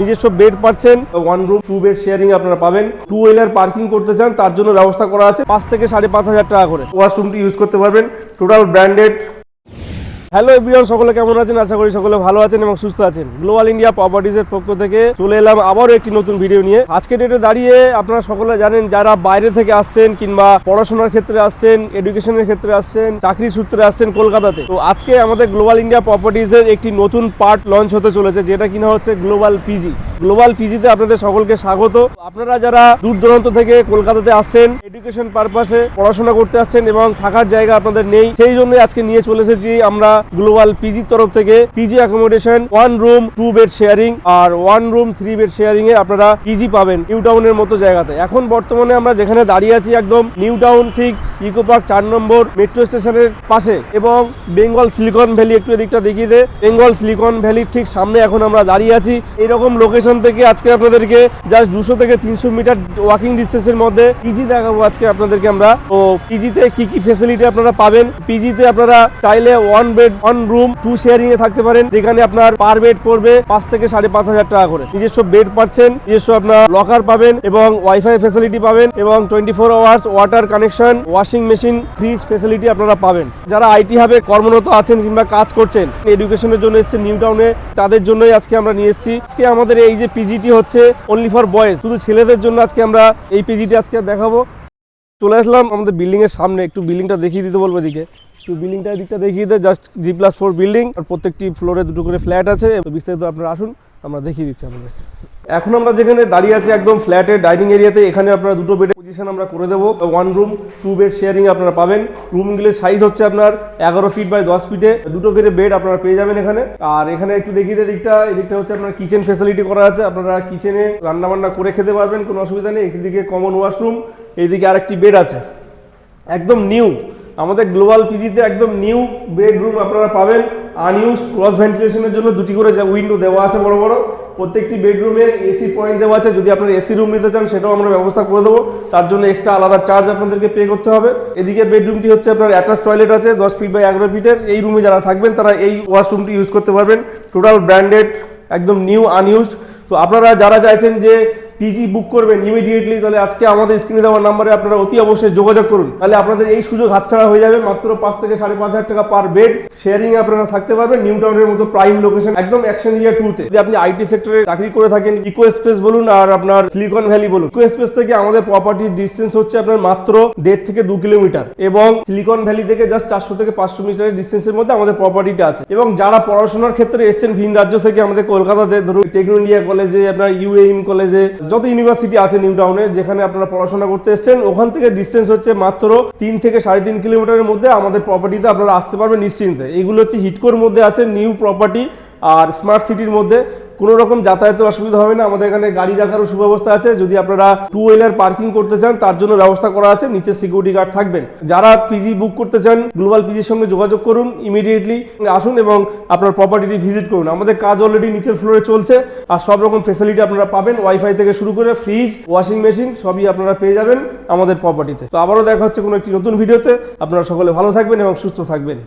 নিজস্ব বেড পাচ্ছেন, one room 2 bed sharing আপনারা পাবেন। 2 হুইলার পার্কিং করতে চান তার জন্য ব্যবস্থা করা আছে 5 থেকে 5,500 টাকা করে। ওয়াশরুমটি ইউজ করতে পারবেন, টোটাল ব্র্যান্ডেড। হ্যালো এভরিওয়ান, সকলে কেমন আছেন? আশা করি সকলে ভালো আছেন এবং সুস্থ আছেন। গ্লোবাল ইন্ডিয়া প্রপার্টিজের পক্ষ থেকে চলে এলাম আবারও একটি নতুন ভিডিও নিয়ে। আজকে ডেটে দাঁড়িয়ে আপনারা সকলে জানেন, যারা বাইরে থেকে আসছেন কিংবা পড়াশোনার ক্ষেত্রে আসছেন, এডুকেশনের ক্ষেত্রে আসছেন, চাকরি সূত্রে আসছেন কলকাতাতে, তো আজকে আমাদের গ্লোবাল ইন্ডিয়া প্রপার্টিজের একটি নতুন পার্ট লঞ্চ হতে চলেছে, যেটা কিনা হচ্ছে গ্লোবাল পিজি। গ্লোবাল পিজিতে আপনাদের সকলকে স্বাগত। আপনারা যারা দূর দূরান্ত থেকে কলকাতাতে আসছেন, এডুকেশন পারপাসে পড়াশোনা করতে আসছেন এবং থাকার জায়গা আপনাদের নেই, সেই জন্য আজকে নিয়ে চলে এসেছি আমরা গ্লোবাল পিজির তরফ থেকে PG accommodation 1 room 2 bed sharing আর 1 রুম 3 বেড শেয়ারিং এ আপনারা পিজি পাবেন নিউ টাউনের মতো জায়গাতে। এখন বর্তমানে আমরা যেখানে দাঁড়িয়ে আছি একদম নিউ টাউন, ঠিক ইকো পার্ক 4 নম্বর মেট্রো স্টেশনের পাশে এবং বেঙ্গল সিলিকন ভ্যালি, একটু এদিকটা দেখিয়ে দে, বেঙ্গল সিলিকন ভ্যালির ঠিক সামনে এখন আমরা দাঁড়িয়ে আছি। এইরকম লোকেশন থেকে আজকে আপনাদেরকে জাস্ট 200 থেকে 300 মিটার ওয়াকিং ডিস্টেন্সের মধ্যে পিজি দেখাবো আজকে আপনাদেরকে আমরা। তো পিজিতে কি কি ফ্যাসিলিটি আপনারা পাবেন, পিজিতে আপনারা চাইলে 1 বেড 1 রুম 2 শেয়ারিং এ থাকতে পারেন, যেখানে আপনার পার বেড পড়বে 5 থেকে 5,500 টাকা করে। নিজস্ব বেড পাচ্ছেন, নিজস্ব আপনার লকার পাবেন এবং ওয়াইফাই ফ্যাসিলিটি পাবেন এবং 24 hours water connection, washing machine, fridge facility আপনারা পাবেন। যারা আইটি হাবে কর্মরত আছেন কিংবা কাজ করছেন, এডুকেশনের জন্য এসেছেন নিউ টাউনে, তাদের জন্যই আজকে আমরা নিয়ে এসেছি। আজকে আমাদের এই যে পিজিটি হচ্ছে অনলি ফর বয়েজ, শুধু ছেলেদের জন্য আজকে আমরা এই পিজিটি আজকে দেখাবো। চলে আসলাম আমাদের বিল্ডিং এর সামনে, একটু বিল্ডিংটা দেখিয়ে দিতে বলবো এদিকে। তো বিল্ডিংটা দিকটা দেখিয়ে দেয়, জাস্ট G+4 বিল্ডিং আর প্রত্যেকটি ফ্লোরে 2টো করে ফ্ল্যাট আছে। বিস্তারিত আপনারা আসুন, আমরা দেখিয়ে দিচ্ছি আপনাদের। এখন আমরা যেখানে দাঁড়িয়ে আছি একদম ফ্ল্যাটের ডাইনিং এরিয়াতে, এখানে আপনারা 2টো বেডের পজিশন আমরা করে দেবো। 1 রুম 2 বেড শেয়ারিং আপনারা পাবেন। রুমগুলোর সাইজ হচ্ছে আপনার 11 ফিট বাই 10 ফিটে, 2টো করে বেড আপনারা পেয়ে যাবেন এখানে। আর এখানে একটু দেখিয়ে দেয় দিকটা, এদিকটা হচ্ছে আপনার কিচেন ফ্যাসিলিটি করা আছে, আপনারা কিচেনে রান্না বান্না করে খেতে পারবেন, কোনো অসুবিধা নেই। এদিকে কমন ওয়াশরুম, এইদিকে আরেকটি বেড আছে, একদম নিউ। আমাদের গ্লোবাল পিজিতে একদম নিউ বেডরুম আপনারা পাবেন। আনইউজড ক্রস ভেন্টিলেশনের জন্য 2টি করে উইন্ডো দেওয়া আছে বড় বড়। প্রত্যেকটি বেডরুমে এসি পয়েন্ট দেওয়া আছে, যদি আপনারা এসি রুম নিতে চান সেটাও আমরা ব্যবস্থা করে দেবো, তার জন্য এক্সট্রা আলাদা চার্জ আপনাদেরকে পে করতে হবে। এদিকে বেডরুমটি হচ্ছে আপনার অ্যাটাচ টয়লেট আছে 10 ফিট বাই 11 ফিটের। এই রুমে যারা থাকবেন তারা এই ওয়াশরুমটি ইউজ করতে পারবেন, টোটাল ব্র্যান্ডেড, একদম নিউ আনইউজড। তো আপনারা যারা চাইছেন যে পিজি বুক করবেন ইমিডিয়েটলি, তাহলে আজকে আমাদের স্ক্রিনে দেওয়ার নাম্বারে আপনারা অতি অবশ্যই যোগাযোগ করুন, তাহলে আপনাদের এই সুযোগ হাতছাড়া হয়ে যাবে। মাত্র 5 থেকে 5,500 টাকা পার বেড শেয়ারিং এ আপনারা থাকতে পারবেন নিউ টাউনের মতো প্রাইম লোকেশন, একদম অ্যাকশন এরিয়া 2 তে। যদি আপনি আইটি সেক্টরে চাকরি করে থাকেন, ইকো স্পেস বলুন আর আপনার সিলিকন ভ্যালি বলুন, ইকো স্পেস থেকে আমাদের প্রপার্টির ডিস্টেন্স হচ্ছে আপনার মাত্র 1.5 থেকে 2 কিলোমিটার এবং সিলিকন ভ্যালি থেকে জাস্ট 400 থেকে 500 মিটারের ডিস্টেন্সের মধ্যে আমাদের প্রপার্টিটা আছে। এবং যারা পড়াশোনার ক্ষেত্রে এসেছেন ভিন রাজ্য থেকে আমাদের কলকাতাতে, ধরুন টেকনো ইন্ডিয়া কলেজে, আপনার UAM কলেজে, যত ইউনিভার্সিটি আছে নিউ টাউনে যেখানে আপনারা পড়াশোনা করতে এসেছেন, ওখান থেকে ডিস্টেন্স হচ্ছে মাত্র 3 থেকে 3.5 কিলোমিটারের মধ্যে আমাদের প্রপার্টিতে আপনারা আসতে পারবেন নিশ্চিন্তে। এইগুলো হচ্ছে হিটকোর মধ্যে আছে, নিউ প্রপার্টি আর স্মার্ট সিটির মধ্যে, কোনো রকম যাতায়াতের অসুবিধা হবে না। আমাদের এখানে গাড়ি রাখারও সুব্যবস্থা আছে, যদি আপনারা 2 হুইলার পার্কিং করতে চান তার জন্য ব্যবস্থা করা আছে, নিচে সিকিউরিটি গার্ড থাকবেন। যারা পিজি বুক করতে চান গ্লোবাল পিজির সঙ্গে যোগাযোগ করুন, ইমিডিয়েটলি আসুন এবং আপনার প্রপার্টিটি ভিজিট করুন। আমাদের কাজ অলরেডি নিচের ফ্লোরে চলছে আর সব রকম ফ্যাসিলিটি আপনারা পাবেন, ওয়াইফাই থেকে শুরু করে ফ্রিজ, ওয়াশিং মেশিন সবই আপনারা পেয়ে যাবেন আমাদের প্রপার্টিতে। তো আবারও দেখা হচ্ছে কোনো একটি নতুন ভিডিওতে। আপনারা সকলে ভালো থাকবেন এবং সুস্থ থাকবেন।